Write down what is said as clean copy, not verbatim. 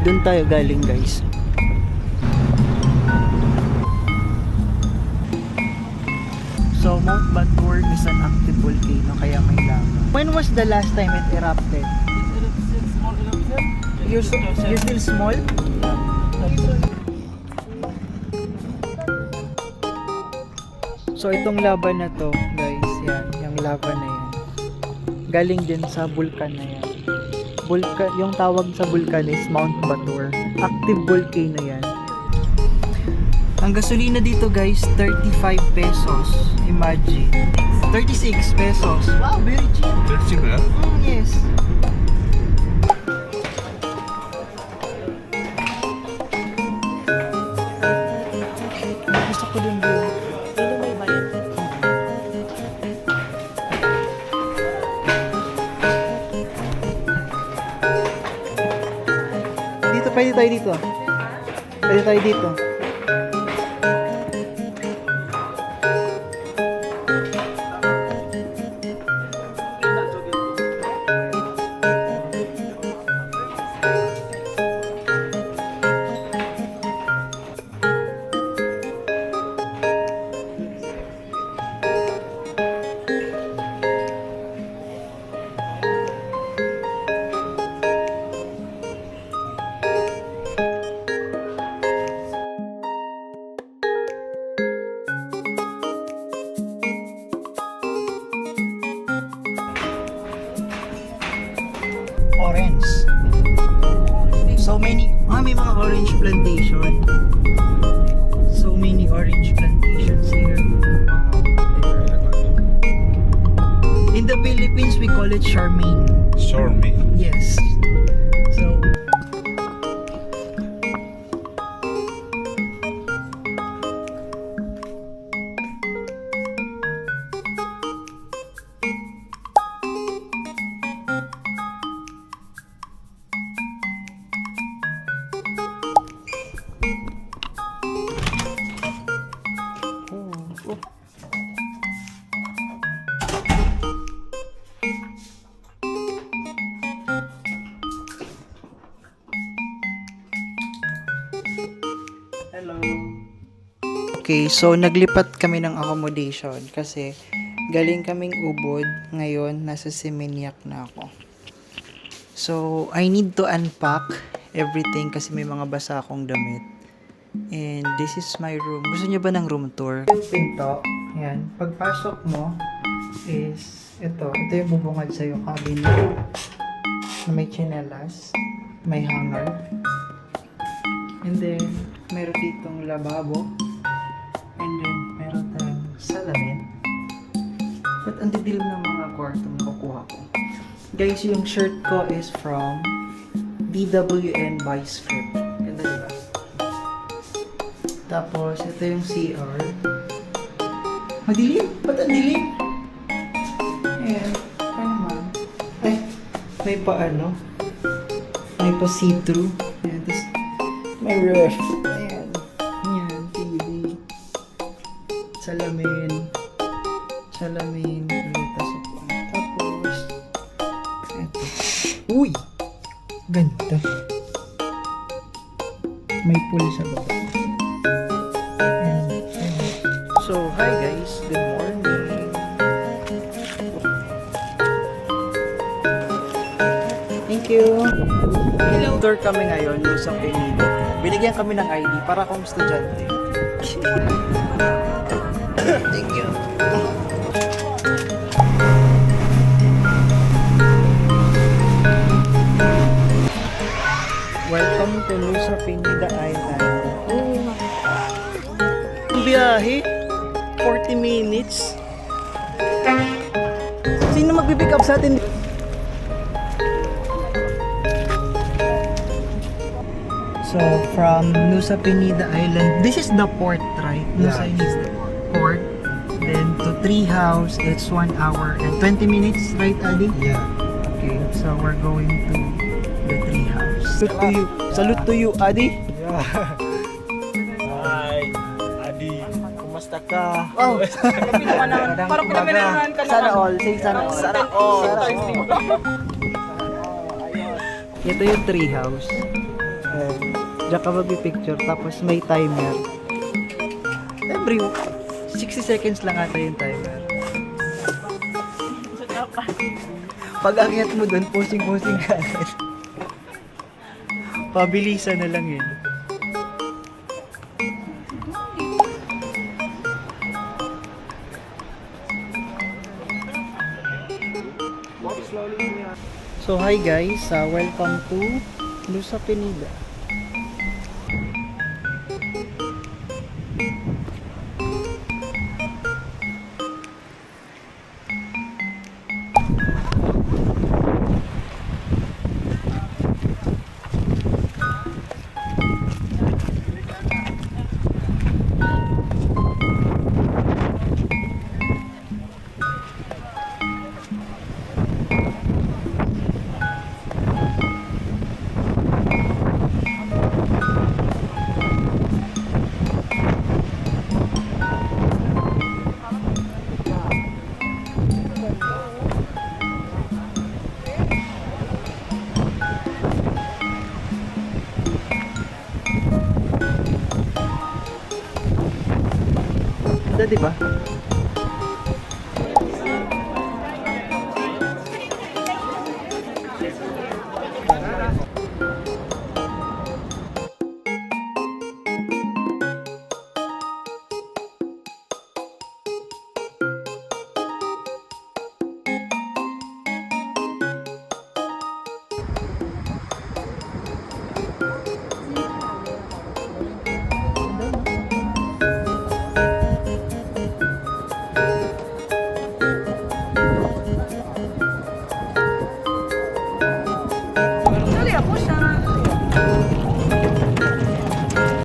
Doon tayo galing, guys. So, Mount Batur is an active volcano, kaya may lava. When was the last time it erupted? You're still small? So, itong lava na to, guys, yan, yung lava na yan. Galing din sa vulkan na yan. Yung tawag sa vulkan is Mount Batur. Active volcano yan. Ang gasolina dito, guys, 35 pesos. Imagine. 36 pesos. Wow, very cheap. 36 na? Yes. Gusto ko din yun. Sino may bayad? Dito, pwede tayo dito. Pwede tayo dito. Orange. So many, may mga orange plantation. So many orange plantations here. In the Philippines, we call it Charmaine. Charmaine. Yes. So, Hello. okay, so naglipat kami ng accommodation kasi galing kaming Ubod, ngayon nasa Seminyak na ako. So, I need to unpack everything kasi may mga basa akong damit. And this is my room. Gusto niyo ba ng room tour? Yung pinto, yan. Pagpasok mo is ito yung bubungad sa'yo, cabinet na may tsinelas, may hanger. And then, meron ditong lababo. And then, meron tayong salamin. But ang didilim ng mga kwarto makukuha ko. Guys, yung shirt ko is from DWN by Script. Ganda diba? Tapos, ito yung CR. Madilim? Ba't ang dilim? Ayan. Ano naman? Ay, may pa ano? May pa see-through. Ayan, tapos may ref. Ayan. Ayan, TV. Salamin. Salamin. Tapos, eto. Uy! Ganda. May pool sa baba. Ayan. Ayan. So, hi guys. Good morning. Thank you. Hello. Tour kami ngayon sa Penido. Binigyan kami ng ID para akong estudyante. Thank you. Welcome to Nusa Penida Island. Ang biyahe, 40 minutes. Sino magpipick up sa atin? So, from Nusa Penida Island, this is the port, right? Nusa Yeah. is the port. Then to Treehouse, it's 1 hour and 20 minutes, right, Adi? Yeah. Okay, so we're going to the Treehouse. Salute to you. Salute to you, Adi. Yeah. Hi, Adi. Kumusta ka? Oh, Parang pinamanahan ka na. sana all. Say sana all. Sana all. Sana all. Ito yung Treehouse. Diyan ka mag-picture, tapos may timer. Every 60 seconds lang ata yung timer. Pag akyat mo dun, posing-posing ka agad. Pabilisan na lang yun. So hi guys, welcome to Nusa Penida. Ganda, di ba? Dali ako siya.